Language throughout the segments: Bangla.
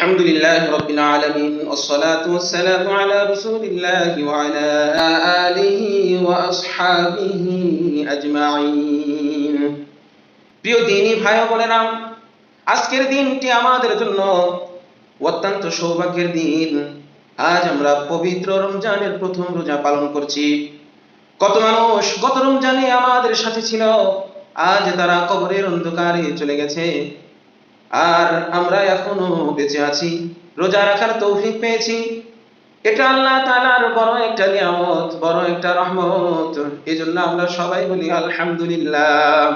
الحمد لله رب العالمين والصلاة والسلام على رسول الله وعلى آله وأصحابه أجمعين। প্রিয় দিনী ভাই ও বোনেরা, আজকের দিনটি আমাদের জন্য অত্যন্ত সৌভাগ্যের দিন। আজ আমরা পবিত্র রমজানের প্রথম রোজা পালন করছি। কত মানুষ গত রমজানে আমাদের সাথে ছিল, আজ তারা কবরের অন্ধকারে চলে গেছে, আর আমরা এখনো বেঁচে আছি, রোজা রাখার তৌফিক পেয়েছি। এটা আল্লাহ তাআলার বড় একটা নিয়ামত, বড় একটা রহমত। এজন্য আমরা সবাই বলি আলহামদুলিল্লাহ।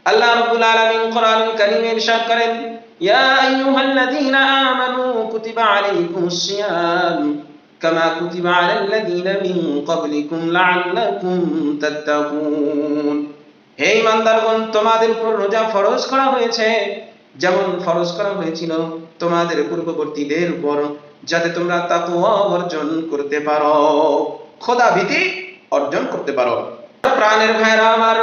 আল্লাহ রাব্বুল আলামিন কোরআনুল কারীমে ইরশাদ করেন, ইয়া আইয়ুহাল্লাযীনা আমানু কুতিবা আলাইকুমুস সিয়াম কামা কুতিবা আলাল্লাযীনা মিন ক্বাবলিকুম লাআল্লাকুম তাত্তাকুন। হে ঈমানদারগণ, তোমাদের উপর রোজা ফরজ করা হয়েছে যেমন ফরজ করা হয়েছিল তোমাদের পূর্ববর্তীদের উপর, যাতে তোমরা তাকওয়া অর্জন করতে পারো, খোদা ভীতি অর্জন করতে পারো। প্রাণের ভাইরা আমার,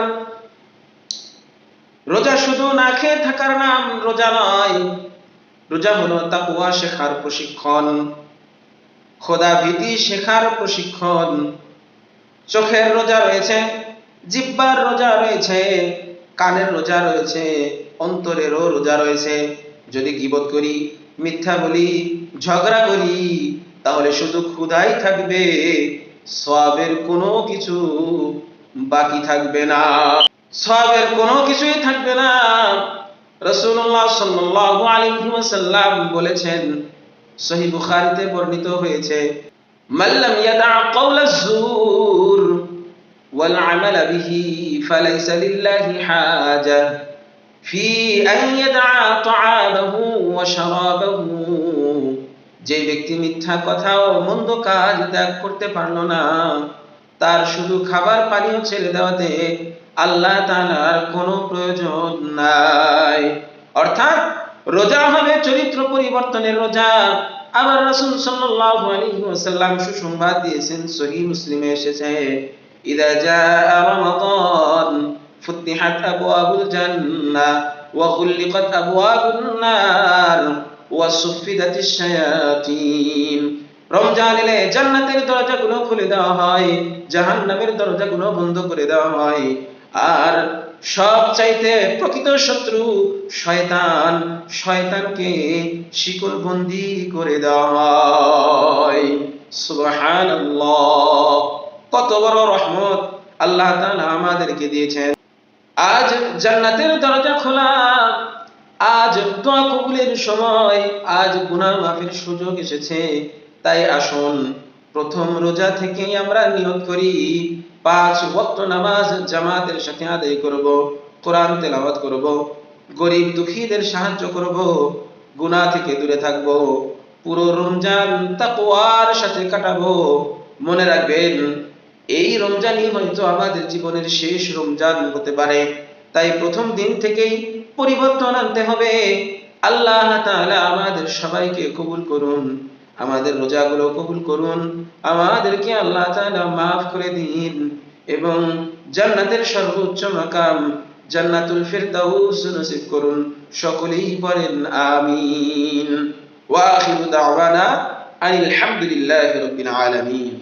রোজা শুধু না খেয়ে থাকার নাম রোজা নয়। রোজা হলো তাকওয়া শেখার প্রশিক্ষণ, খোদা ভীতি শেখার প্রশিক্ষণ। চোখের রোজা রয়েছে, জিহ্বার রোজা রয়েছে, কানের রোজা রয়েছে, অন্তরেরও রোজা রয়েছে। যদি গীবত করি, মিথ্যা বলি, ঝগড়া করি, তাহলে শুধু ক্ষুধাই থাকবে, সওয়াবের কোনো কিছু বাকি থাকবে না, সওয়াবের কোনো কিছুই থাকবে না। রাসূলুল্লাহ সাল্লাল্লাহু আলাইহি ওয়াসাল্লাম বলেছেন, সহিহ বুখারীতে বর্ণিত হয়েছে, মান লাম ইয়াদা কাওলাজ যুর ওয়াল আমালা বিহি ফালাইসা লিল্লাহি হাজা ফি আন ইয়াদা তাআমাহু ওয়া শারাবাহু। যে ব্যক্তি মিথ্যা কথা ও মন্দ কাজ ত্যাগ করতে পারলো না, তার শুধু খাবার পানীয় ছেড়ে দেওয়াতে আল্লাহ তাআলার কোনো প্রয়োজন নাই। অর্থাৎ রোজা হবে চরিত্র পরিবর্তনের রোজা। আবার রাসূল সাল্লাল্লাহু আলাইহি ওয়াসাল্লাম সুসংবাদ দিয়েছেন, সহিহ মুসলিমে এসেছে, ইযা জাআ রমাদান ফুতিহাত আবওয়াবুল জান্নাহ ওয়া গুলিকাত আবওয়াবুন নার ওয়া সুফিদাতিশ শায়াতিন। রমজান এলে জান্নাতের দরজাগুলো খুলে দেওয়া হয়, জাহান্নামের দরজাগুলো বন্ধ করে দেওয়া হয়, আর সবচাইতে প্রকৃত শত্রু শয়তান, শয়তানকে শিকলবন্দি করে দেওয়া হয়। সুবহানাল্লাহ, কত বড় রহমত আল্লাহ তাআলা আমাদেরকে দিয়েছেন। আজ জান্নাতের দরজা খোলা, আজ দোয়া কবুলের সময়, আজ গুনাহ মাফের সুযোগ এসেছে। তাই আসুন প্রথম রোজা থেকেই আমরা নিয়ত করি, 5 ওয়াক্ত নামাজ জামাতের সাথে আদায় করব, কোরআন তেলাওয়াত করব, গরিব দুঃখীদের সাহায্য করব, গুনাহ থেকে দূরে থাকব, পুরো রমজান তাকওয়ার সাথে কাটাবো। মনে রাখবেন, এই রমজানই হয়তো আমাদের জীবনের শেষ রমজান হতে পারে। তাই প্রথম দিন থেকেই পরিবর্তন আনতে হবে। আল্লাহ তাআলা আমাদের সবাইকে কবুল করুন, আমাদের রোজাগুলো কবুল করুন, আমাদেরকে আল্লাহ তাআলা মাফ করে দিন এবং জান্নাতের সর্বোচ্চ মাকাম জান্নাতুল ফিরদাউস নসিব করুন। সকলেই পড়েন আমিন। ওয়া আখিরু দাওয়ানা আলহামদুলিল্লাহি রাব্বিল আলামিন।